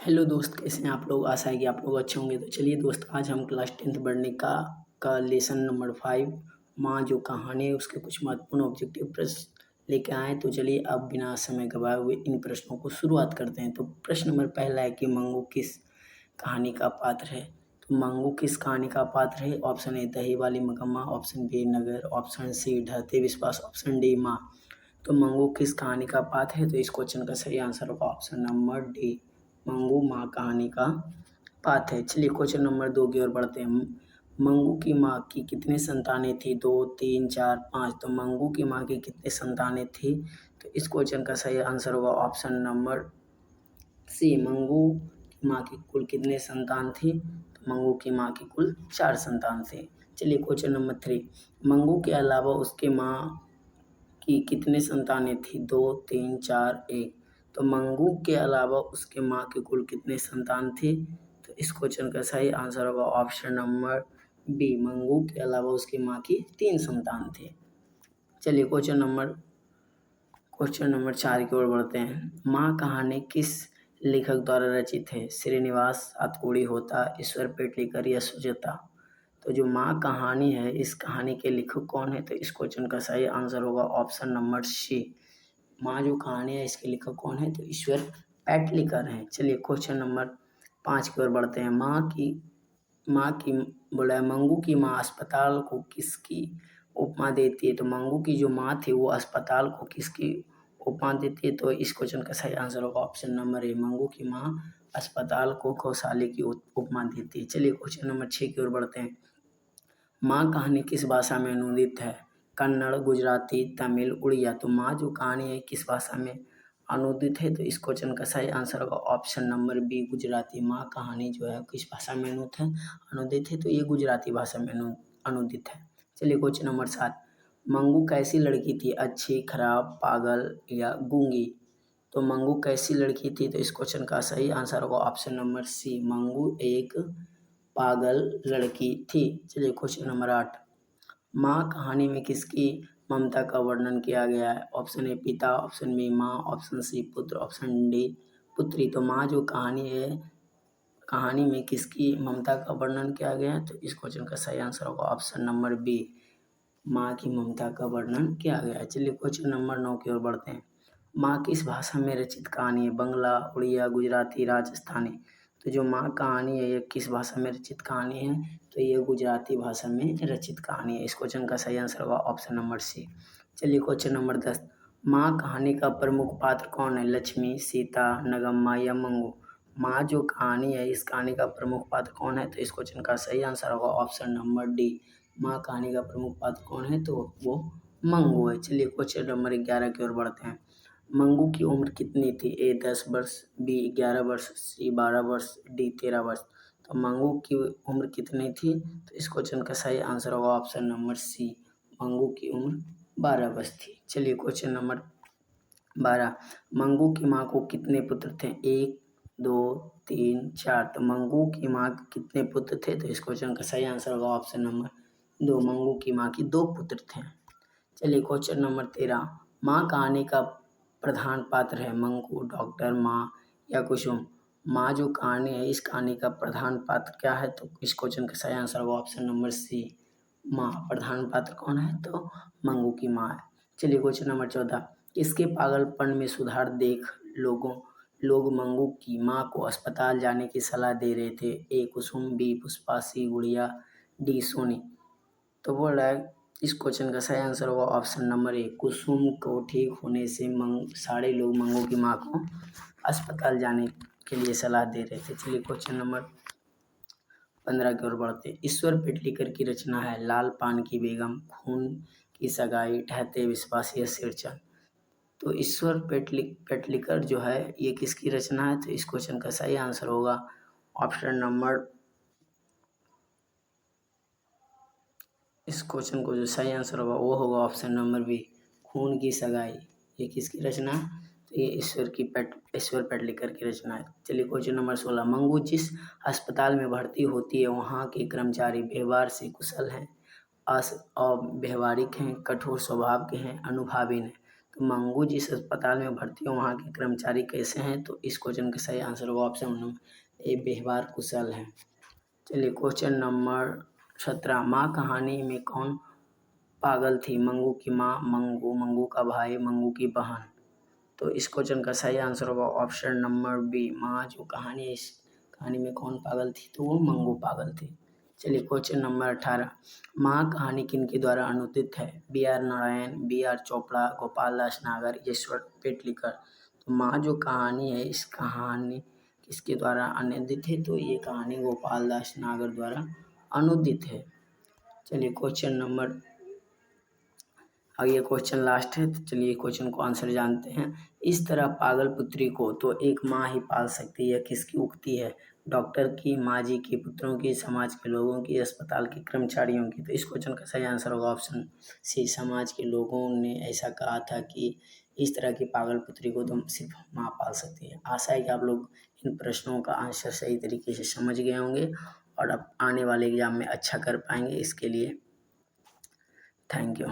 Hello दोस्त, कैसे हैं आप लोग। आशा है कि आप लोग अच्छे होंगे। तो चलिए दोस्त, आज हम क्लास 10th पढ़ने का लेसन नंबर 5 माँ जो कहानी है उसके कुछ महत्वपूर्ण ऑब्जेक्टिव प्रश्न लेके आए। तो चलिए अब बिना समय गवाए हुए इन प्रश्नों को शुरुआत करते हैं। तो प्रश्न नंबर पहला है कि मंगू किस कहानी का पात्र है। तो मंगू किस कहानी का पात्र है। ऑप्शन ए दही वाली मकम्मा, ऑप्शन बी नगर, ऑप्शन सी ढहते विश्वास, ऑप्शन डी माँ। तो मंगू किस कहानी का पात्र है। तो इस क्वेश्चन का सही आंसर होगा ऑप्शन नंबर डी, मंगू माँ कहानी का पात्र है। चलिए क्वेश्चन नंबर 2 की ओर बढ़ते हैं। मंगू की माँ की कितने संतानें थी। 2, 3, 4, 5। तो मंगू की माँ की कितने संतानें थी। तो इस क्वेश्चन का सही आंसर होगा ऑप्शन नंबर सी, मंगू की माँ की कुल कितने संतान थी। तो मंगू की माँ की कुल 4 संतान थे। चलिए क्वेश्चन नंबर 3, मंगू के अलावा उसके माँ की कितने संतानें थी। 2, 3, 4, 1। तो मंगू के अलावा उसके माँ के कुल कितने संतान थे। तो इस क्वेश्चन का सही आंसर होगा ऑप्शन नंबर बी, मंगू के अलावा उसकी माँ की 3 संतान थे। चलिए क्वेश्चन नंबर 4 की ओर बढ़ते हैं। माँ कहानी किस लेखक द्वारा रचित है। श्रीनिवास, सातकोड़ी होता, ईश्वर पेटलीकर या सुचेता। तो जो माँ कहानी है इस कहानी के लेखक कौन है। तो इस क्वेश्चन का सही आंसर होगा ऑप्शन नंबर सी, माँ जो कहानी है इसके लेखक कौन है। तो ईश्वर पेटलीकर हैं। चलिए क्वेश्चन नंबर 5 की ओर बढ़ते हैं। माँ की बोला है मंगू की माँ अस्पताल को किसकी उपमा देती है। तो मंगू की जो माँ थी वो अस्पताल को किसकी उपमा देती है। तो इस क्वेश्चन का सही आंसर होगा ऑप्शन नंबर ए, मंगू की माँ अस्पताल को गौशाले की उपमा देती है। चलिए क्वेश्चन नंबर 6 की ओर बढ़ते हैं। माँ कहानी किस भाषा में अनुदित है। कन्नड़, गुजराती, तमिल, उड़िया। तो माँ जो कहानी है किस भाषा में अनुदित है। तो इस क्वेश्चन का सही आंसर होगा ऑप्शन नंबर बी, गुजराती। माँ कहानी जो है किस भाषा में अनुदित है। तो ये गुजराती भाषा में अनुदित है। चलिए क्वेश्चन नंबर 7, मंगू कैसी लड़की थी। अच्छी, खराब, पागल या गूंगी। तो मंगू कैसी लड़की थी। तो इस क्वेश्चन का सही आंसर होगा ऑप्शन नंबर सी, मंगू एक पागल लड़की थी। चलिए क्वेश्चन नंबर 8, माँ कहानी में किसकी ममता का वर्णन किया गया है। ऑप्शन ए पिता, ऑप्शन बी माँ, ऑप्शन सी पुत्र, ऑप्शन डी पुत्री। तो माँ जो कहानी है कहानी में किसकी ममता का वर्णन किया गया है। तो इस क्वेश्चन का सही आंसर होगा ऑप्शन नंबर बी, माँ की ममता का वर्णन किया गया है। चलिए क्वेश्चन नंबर 9 की ओर बढ़ते हैं। माँ किस भाषा में रचित कहानी है। बंगला, उड़िया, गुजराती, राजस्थानी। तो जो माँ कहानी है ये किस भाषा में रचित कहानी है। तो ये गुजराती भाषा में रचित कहानी है। इस क्वेश्चन का सही आंसर होगा ऑप्शन नंबर सी। चलिए क्वेश्चन नंबर 10, माँ कहानी का प्रमुख पात्र कौन है। लक्ष्मी, सीता, नगम्मा या मंगू। माँ जो कहानी है इस कहानी का प्रमुख पात्र कौन है। तो इस क्वेश्चन का सही आंसर होगा ऑप्शन नंबर डी, माँ कहानी का प्रमुख पात्र कौन है। तो वो मंगू है। चलिए क्वेश्चन नंबर 11 की ओर बढ़ते हैं। मंगू की उम्र कितनी थी। ए 10 वर्ष, बी 11 वर्ष, सी 12 वर्ष, डी 13 वर्ष। तो मंगू की उम्र कितनी थी। तो इस क्वेश्चन का सही आंसर होगा ऑप्शन नंबर सी, मंगू की उम्र 12 वर्ष थी। चलिए क्वेश्चन नंबर 12, मंगू की माँ को कितने पुत्र थे। 1, 2, 3, 4। तो मंगू की माँ के कितने पुत्र थे। तो इस क्वेश्चन का सही आंसर होगा ऑप्शन नंबर 2, मंगू की माँ की 2 पुत्र थे। चलिए क्वेश्चन नंबर 13, माँ कहानी का प्रधान पात्र है। मंगू, डॉक्टर, माँ या कुसुम। माँ जो कहानी है इस कहानी का प्रधान पात्र क्या है। तो इस क्वेश्चन का सही आंसर होगा ऑप्शन नंबर सी, माँ। प्रधान पात्र कौन है। तो मंगू की माँ है। चलिए क्वेश्चन नंबर 14, किसके पागलपन में सुधार देख लोग मंगू की माँ को अस्पताल जाने की सलाह दे रहे थे। ए कुसुम, बी पुष्पा, सी गुड़िया, डी सोनी। तो बोल रहा है इस क्वेश्चन का सही आंसर होगा ऑप्शन नंबर ए, कुसुम को ठीक होने से सारे लोग मंगू की माँ को अस्पताल जाने के लिए सलाह दे रहे थे। चलिए क्वेश्चन नंबर 15 की ओर बढ़ते। ईश्वर पेटलीकर की रचना है। लाल पान की बेगम, खून की सगाई, ठहते विश्वास या सिरचन। तो ईश्वर पेटलीकर जो है ये किसकी रचना है। तो इस क्वेश्चन का सही आंसर होगा ऑप्शन नंबर, इस क्वेश्चन को जो सही आंसर होगा वो होगा ऑप्शन नंबर बी, खून की सगाई। ये किसकी रचना है। तो ये ईश्वर पेटलीकर की रचना है। चलिए क्वेश्चन नंबर 16, मंगू जिस अस्पताल में भर्ती होती है वहाँ के कर्मचारी व्यवहार से कुशल हैं, अव्यवहारिक हैं, कठोर स्वभाव के हैं, अनुभावीन हैं। तो मंगू जिस अस्पताल में भर्ती हो वहाँ के कर्मचारी कैसे हैं? तो इस क्वेश्चन का सही आंसर होगा ऑप्शन नंबर ए, व्यवहार कुशल है। चलिए क्वेश्चन नंबर 17, माँ कहानी में कौन पागल थी? मंगू की माँ, मंगू का भाई, मंगू की बहन। तो इस क्वेश्चन का सही आंसर होगा ऑप्शन नंबर बी, माँ जो कहानी है, इस कहानी में कौन पागल थी? तो वो मंगू पागल थी। चलिए क्वेश्चन नंबर 18, माँ कहानी किनके द्वारा अनुदित है? B R Narayan, B R Chopra, Gopal Das Nagar, Ishwar Petlikar. तो माँ जो कहानी है, इस कहानी किसके द्वारा अनुदित है? तो ये कहानी गोपाल दास नागर द्वारा अनुदित है। चलिए क्वेश्चन नंबर, अब ये क्वेश्चन लास्ट है, तो चलिए क्वेश्चन को आंसर जानते हैं। इस तरह पागल पुत्री को तो एक माँ ही पाल सकती है, किसकी उक्ति है? डॉक्टर की, माँ जी की, पुत्रों की, समाज के लोगों की, अस्पताल के कर्मचारियों की। तो इस क्वेश्चन का सही आंसर होगा ऑप्शन सी, समाज के लोगों ने ऐसा कहा था कि इस तरह की पागल पुत्री को तो सिर्फ माँ पाल सकती है। आशा है कि आप लोग इन प्रश्नों का आंसर सही तरीके से समझ गए होंगे और अब आने वाले एग्जाम में अच्छा कर पाएंगे। इसके लिए थैंक यू।